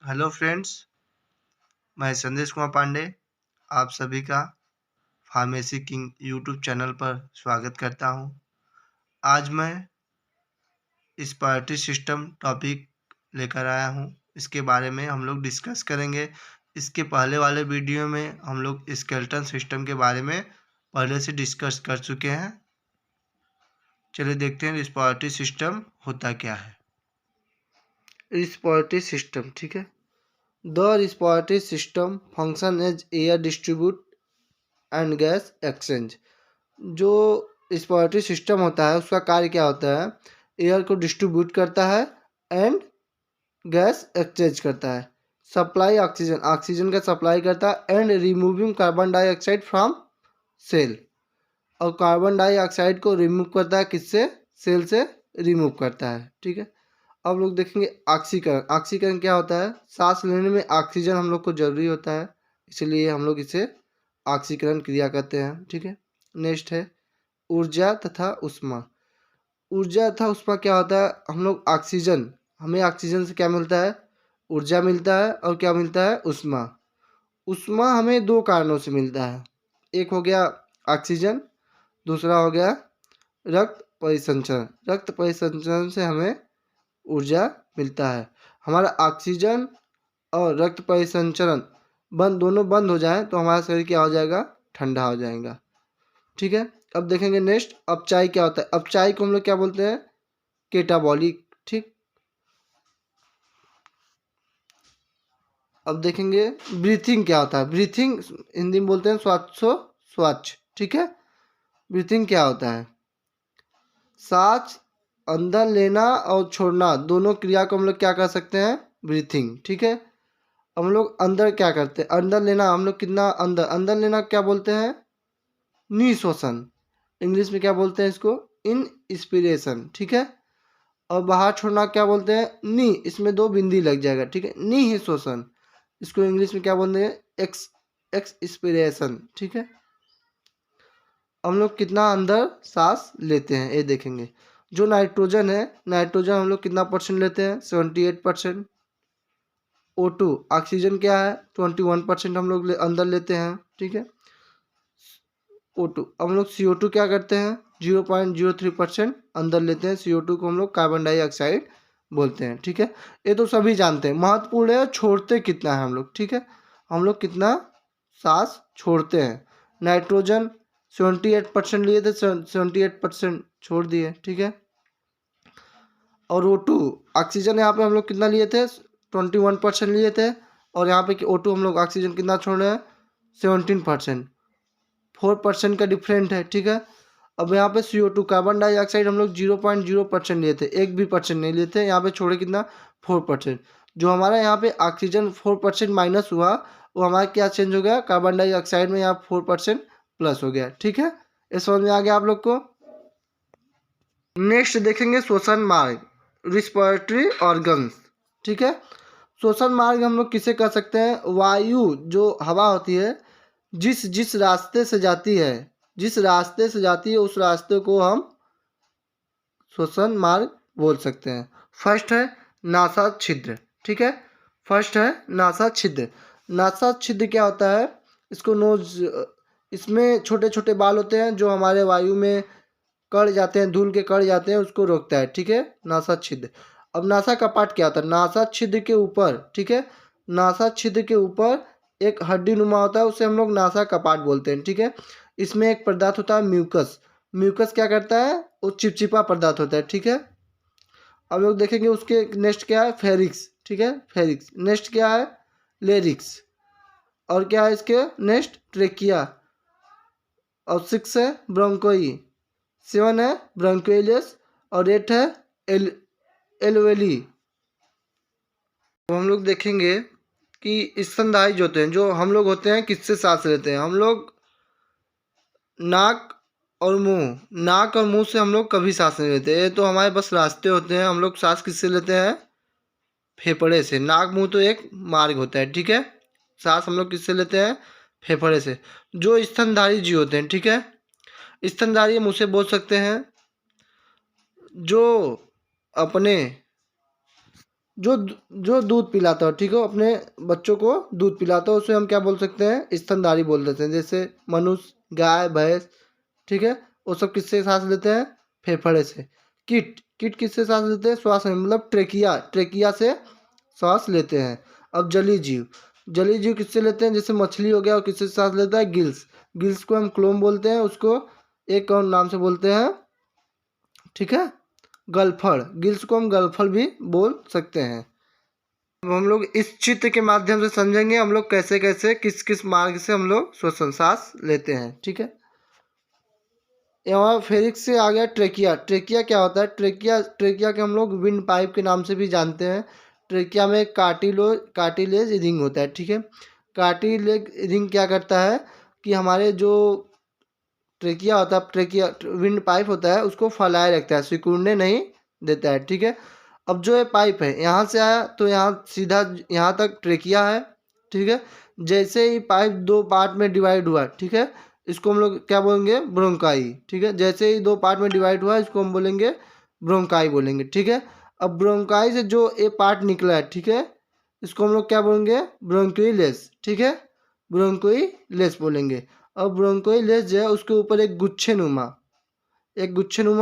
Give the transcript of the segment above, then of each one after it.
Hello friends, मैं संदेश कुमार पांडे आप सभी का फार्मेसी किंग यूट्यूब चैनल पर स्वागत करता हूं। आज मैं रिस्पायरेटरी सिस्टम टॉपिक लेकर आया हूं। इसके बारे में हम लोग डिस्कस करेंगे। इसके पहले वाले वीडियो में हम लोग स्केलेटन सिस्टम के बारे में पहले से डिस्कस कर चुके हैं। चलिए देखते हैं रिस्पायरेटरी सिस्टम होता क्या है। रिस्पायरेटरी सिस्टम, ठीक है। The respiratory system function as air distribute and gas exchange। जो रिस्पायरेटरी सिस्टम होता है उसका कार्य क्या होता है? एयर को डिस्ट्रीब्यूट करता है एंड गैस एक्सचेंज करता है। सप्लाई ऑक्सीजन, ऑक्सीजन का सप्लाई करता है and removing carbon dioxide from cell, और कार्बन डाइऑक्साइड को रिमूव करता है किससे? सेल से रिमूव करता है, ठीक है। अब लोग देखेंगे ऑक्सीकरण। ऑक्सीकरण क्या होता है? सांस लेने में ऑक्सीजन हम लोग को जरूरी होता है, इसलिए हम लोग इसे ऑक्सीकरण क्रिया कहते हैं, ठीक है। नेक्स्ट है ऊर्जा तथा ऊष्मा। ऊर्जा तथा ऊष्मा क्या होता है? हम लोग ऑक्सीजन, हमें ऑक्सीजन से क्या मिलता है? ऊर्जा मिलता है, और क्या मिलता है? ऊष्मा। ऊष्मा हमें दो कारणों से मिलता है। एक हो गया ऑक्सीजन, दूसरा हो गया रक्त परिसंचरण। रक्त परिसंचरण से हमें ऊर्जा मिलता है। हमारा ऑक्सीजन और रक्त परिसंचरण दोनों बंद हो जाए तो हमारा शरीर क्या हो जाएगा? ठंडा हो जाएगा, ठीक है। अब देखेंगे नेक्स्ट अपचाई क्या होता है? अपचाई को हम लोग क्या बोलते हैं? केटाबॉलिक, ठीक। अब देखेंगे ब्रीथिंग क्या होता है? ब्रीथिंग हिंदी में बोलते हैं श्वासोच्छ्वास, ठीक है। ब्रीथिंग क्या होता है? सांस अंदर लेना और छोड़ना, दोनों क्रिया को हम लोग क्या कर सकते हैं? ब्रीथिंग, ठीक है। हम लोग अंदर क्या करते हैं? अंदर लेना, हम लोग कितना अंदर अंदर लेना क्या बोलते हैं? निश्वसन। इंग्लिश में क्या बोलते हैं इसको? इंस्पिरेशन, ठीक है। और बाहर छोड़ना क्या बोलते हैं? नी, इसमें दो बिंदी लग जाएगा, ठीक है। निःश्वसन, इसको इंग्लिश में क्या बोलते हैं? एक्सपिरेशन, ठीक है। हम लोग कितना अंदर सांस लेते हैं ये देखेंगे। जो नाइट्रोजन है, नाइट्रोजन हम लोग कितना परसेंट लेते हैं? 78%। O2 ऑक्सीजन क्या है? 21% हम लोग अंदर लेते हैं, ठीक है। O2 हम लोग CO2 क्या करते हैं? 0.03% अंदर लेते हैं। CO2 को हम लोग कार्बन डाइऑक्साइड बोलते हैं, ठीक है। ये तो सभी जानते हैं। महत्वपूर्ण है छोड़ते कितना है हम लोग, ठीक है। हम लोग कितना सांस छोड़ते हैं? नाइट्रोजन 78% लिए थे, 78% छोड़ दिए, ठीक है। और O2 ऑक्सीजन यहाँ पे हम लोग कितना लिए थे? 21% लिए थे, और यहाँ पे O2 हम लोग ऑक्सीजन कितना छोड़ रहे हैं? 17%। 4% का डिफरेंट है, ठीक है। अब यहाँ पे CO2 कार्बन डाइऑक्साइड हम लोग 0.0% लिए थे, एक भी परसेंट नहीं लिए थे। यहाँ पे छोड़े कितना? 4%। जो हमारा यहाँ पे ऑक्सीजन 4% माइनस हुआ, वो हमारा क्या चेंज हो गया? कार्बन डाइऑक्साइड में यहाँ 4% प्लस हो गया, ठीक है। ये समझ में आ गया आप लोग को? नेक्स्ट देखेंगे श्वसन मार्ग, रिस्पिरेटरी ऑर्गन्स, ठीक है। श्वसन मार्ग हम लोग किसे कह सकते हैं? वायु जो हवा होती है, जिस जिस रास्ते से जाती है, जिस रास्ते से जाती है उस रास्ते को हम श्वसन मार्ग बोल सकते हैं। फर्स्ट है नासा छिद्र, ठीक है। फर्स्ट है नासा छिद्र। नासा छिद्र क्या होता है? इसको नोज, इसमें छोटे छोटे बाल होते हैं जो हमारे वायु में कण जाते हैं, धूल के कण जाते हैं, उसको रोकता है, ठीक है। नासा छिद्र। अब नासा का पार्ट क्या होता है? नासा छिद्र के ऊपर, ठीक है, नासा छिद्र के ऊपर एक हड्डी नुमा होता है, उसे हम लोग नासा कपाट बोलते हैं, ठीक है। इसमें एक पदार्थ होता है म्यूकस। म्यूकस क्या करता है? वो चिपचिपा पदार्थ होता है, ठीक है। अब लोग देखेंगे उसके नेक्स्ट क्या है? फेरिक्स, ठीक है, फेरिक्स। नेक्स्ट क्या है? लेरिक्स। और क्या है इसके नेक्स्ट? ट्रेकिया। और 6 है ब्रोंकोई। 7 है ब्रोंकोइलियस। और 8 है एलवेली। तो हम लोग देखेंगे कि स्तनधारी जो होते हैं, जो हम लोग होते हैं, किससे सांस लेते हैं? हम लोग नाक और मुंह, नाक और मुंह से हम लोग कभी सांस नहीं लेते। ये तो हमारे बस रास्ते होते हैं। हम लोग सांस किससे लेते हैं? फेफड़े से। नाक मुंह तो एक मार्ग होता है, ठीक है। सांस हम लोग किससे लेते हैं? फेफड़े से। जो स्तनधारी जीव होते हैं, ठीक है, स्तनधारी मुँह से बोल सकते हैं। जो अपने जो दूध पिलाता हो, ठीक है, अपने बच्चों को दूध पिलाता हो, उसे हम क्या बोल सकते हैं, स्तनधारी बोल देते हैं। जैसे मनुष्य, गाय, भैंस, ठीक है, वो सब किससे सांस लेते हैं, फेफड़े से। कीट किससे सांस लेते हैं, श्वास में, मतलब ट्रेकिया से सांस लेते हैं। अब जलीय जीव किससे लेते हैं, जैसे मछली हो गया, और किससे सांस लेता है, गिल्स को हम क्लोम बोलते हैं, उसको एक और नाम से बोलते हैं, ठीक है, गलफड़। गिल्स को हम गलफड़ भी बोल सकते हैं। अब हम लोग इस चित्र के माध्यम से समझेंगे हम लोग कैसे कैसे किस किस मार्ग से हम लोग श्वसन सांस लेते हैं, ठीक है। यहाँ फेरिक्स से आ गया ट्रेकिया क्या होता है, ट्रेकिया के हम लोग विंड पाइप के नाम से भी जानते हैं। ट्रेकिया में कार्टिलेज रिंग होता है, ठीक है। कार्टिलेज रिंग क्या करता है कि हमारे जो ट्रेकिया होता है, ट्रेकिया विंड पाइप होता है, उसको फैलाए रखता है, सिकुड़ने नहीं देता है, ठीक है। अब जो ये पाइप है यहाँ से आया तो यहाँ सीधा यहाँ तक ट्रेकिया है, ठीक है। जैसे ही पाइप दो पार्ट में डिवाइड हुआ, ठीक है, इसको हम लोग क्या बोलेंगे, ब्रोंकाई, ठीक है। जैसे ही दो पार्ट में डिवाइड हुआ इसको हम बोलेंगे ब्रोंकाई बोलेंगे, ठीक है। अब ब्रोंकाई से जो ए पार्ट निकला है, ठीक है, इसको हम लोग क्या बोलेंगे, ब्रोंकोइलेस, ठीक है, ब्रोंकोइलेस बोलेंगे। अब ब्रोंकोइलेस जो है उसके ऊपर एक गुच्छे नुमा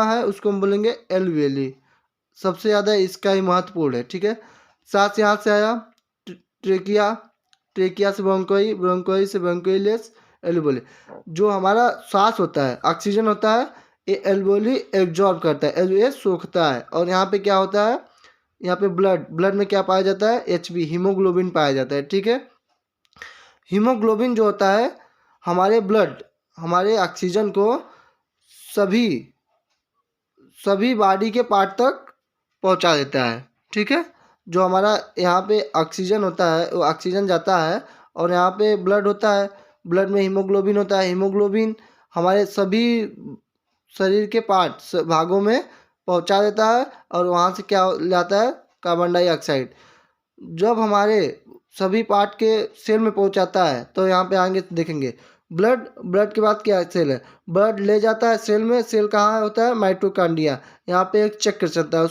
है, उसको हम बोलेंगे एल्वियली। सबसे ज़्यादा इसका ही महत्वपूर्ण है, ठीक है। सांस यहाँ से आया ट्रेकिया से ब्रोंकोई से ब्रोंकोइलेस, एल्वियोली। जो हमारा सांस होता है, ऑक्सीजन होता है, ये एल्वियोली एब्जॉर्ब करता है, ये सोखता है। और यहाँ पे क्या होता है, यहाँ पे ब्लड में क्या पाया जाता है, HB, हीमोग्लोबिन पाया जाता है, ठीक है। हीमोग्लोबिन जो होता है हमारे ऑक्सीजन को सभी बॉडी के पार्ट तक पहुंचा देता है, ठीक है। जो हमारा यहाँ पे ऑक्सीजन होता है वो ऑक्सीजन जाता है, और यहाँ पे ब्लड होता है, ब्लड में हीमोग्लोबिन होता है, हीमोग्लोबिन हमारे सभी शरीर के भागों में पहुंचा देता है, और वहाँ से क्या लाता है, कार्बन डाइऑक्साइड। जब हमारे सभी पार्ट के सेल में पहुंचाता है तो यहाँ पे आगे देखेंगे ब्लड के बाद क्या सेल है, ब्लड ले जाता है सेल में। सेल कहाँ होता है, माइटोकांड्रिया। यहाँ पे एक चक्र चलता है,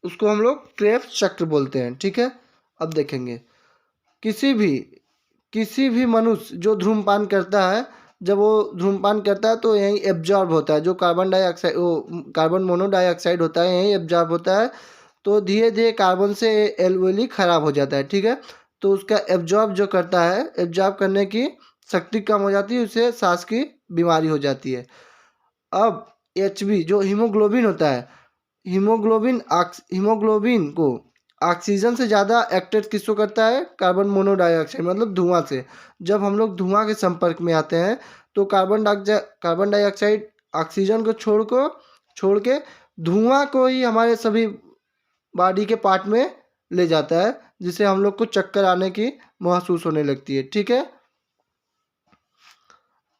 उसको हम लोग क्रेब्स चक्र बोलते हैं, ठीक है। अब देखेंगे किसी भी मनुष्य जो धूम्रपान करता है, जब वो धूम्रपान करता है तो यहीं एब्जॉर्ब होता है, जो कार्बन मोनोडाइऑक्साइड होता है यहीं एब्जॉर्ब होता है। तो धीरे धीरे कार्बन से एल्वियोली खराब हो जाता है, ठीक है। तो उसका एब्जॉर्ब जो करता है, एब्जॉर्ब करने की शक्ति कम हो जाती है, उससे सांस की बीमारी हो जाती है। अब HB जो हीमोग्लोबिन होता है, हीमोग्लोबिन को ऑक्सीजन से ज़्यादा एक्टेट किसको करता है, कार्बन मोनोडाइऑक्साइड, मतलब धुआं से। जब हम लोग धुआं के संपर्क में आते हैं तो कार्बन डाइऑक्साइड ऑक्सीजन को छोड़ के धुआं को ही हमारे सभी बॉडी के पार्ट में ले जाता है, जिससे हम लोग को चक्कर आने की महसूस होने लगती है, ठीक है।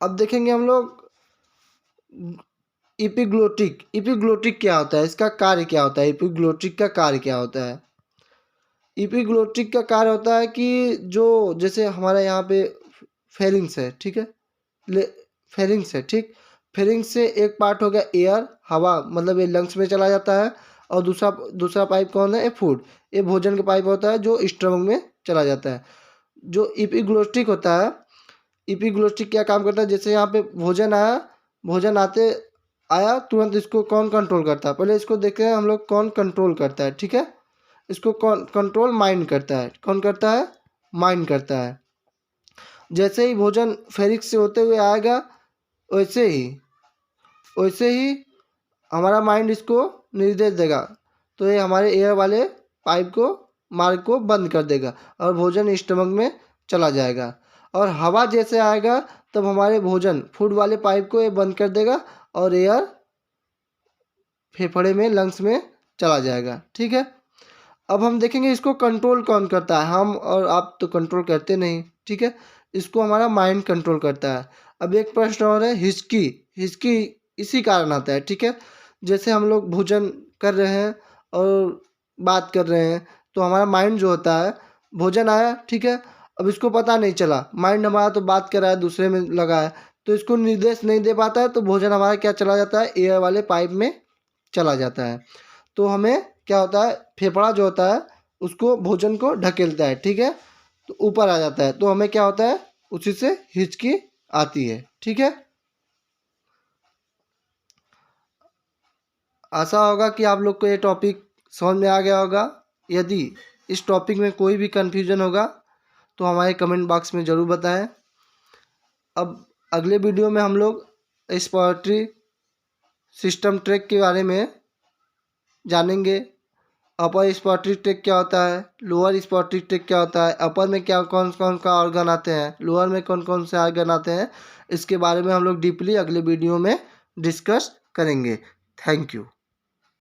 अब देखेंगे हम लोग इपिग्लोटिक क्या होता है, इसका कार्य क्या होता है, इपिग्लोटिक का कार्य क्या होता है। इपिग्लोटिक का कार्य होता है कि जो जैसे हमारा यहाँ पे फेरिंग्स है, ठीक है, फेरिंग्स से एक पार्ट हो गया एयर, हवा, मतलब ये लंग्स में चला जाता है। और दूसरा पाइप कौन है, ये फूड, ये भोजन का पाइप होता है जो स्टमक में चला जाता है। जो इपिग्लोटिक होता है, इपिग्लोटिक क्या काम करता है, जैसे यहाँ पे भोजन आया तुरंत इसको कौन कंट्रोल करता है, पहले इसको देखते हैं हम लोग कौन कंट्रोल करता है, ठीक है। इसको कौन कंट्रोल, माइंड करता है। कौन करता है, माइंड करता है। जैसे ही भोजन फेरिक्स से होते हुए आएगा वैसे ही हमारा माइंड इसको निर्देश देगा, तो ये हमारे एयर वाले मार्ग को बंद कर देगा और भोजन स्टमक में चला जाएगा। और हवा जैसे आएगा तब हमारे फूड वाले पाइप को ये बंद कर देगा और एयर फेफड़े में, लंग्स में चला जाएगा, ठीक है। अब हम देखेंगे इसको कंट्रोल कौन करता है, हम और आप तो कंट्रोल करते नहीं, ठीक है। इसको हमारा माइंड कंट्रोल करता है। अब एक प्रश्न और है, हिचकी इसी कारण आता है, ठीक है। जैसे हम लोग भोजन कर रहे हैं और बात कर रहे हैं तो हमारा माइंड जो होता है, भोजन आया, ठीक है, अब इसको पता नहीं चला, माइंड हमारा तो बात कर रहा है, दूसरे में लगा है, तो इसको निर्देश नहीं दे पाता है, तो भोजन हमारा क्या चला जाता है, एयर वाले पाइप में चला जाता है। तो हमें क्या होता है, फेफड़ा जो होता है उसको भोजन को ढकेलता है, ठीक है, तो ऊपर आ जाता है, तो हमें क्या होता है, उसी से हिचकी आती है, ठीक है। आशा होगा कि आप लोग को ये टॉपिक समझ में आ गया होगा। यदि इस टॉपिक में कोई भी कन्फ्यूजन होगा तो हमारे कमेंट बॉक्स में ज़रूर बताएं। अब अगले वीडियो में हम लोग रेस्पिरेटरी सिस्टम ट्रैक के बारे में जानेंगे। अपर रेस्पिरेटरी ट्रैक क्या होता है, लोअर रेस्पिरेटरी ट्रैक क्या होता है, अपर में क्या कौन कौन का ऑर्गन आते हैं, लोअर में कौन कौन से ऑर्गन आते हैं, इसके बारे में हम लोग डीपली अगले वीडियो में डिस्कस करेंगे। Thank you.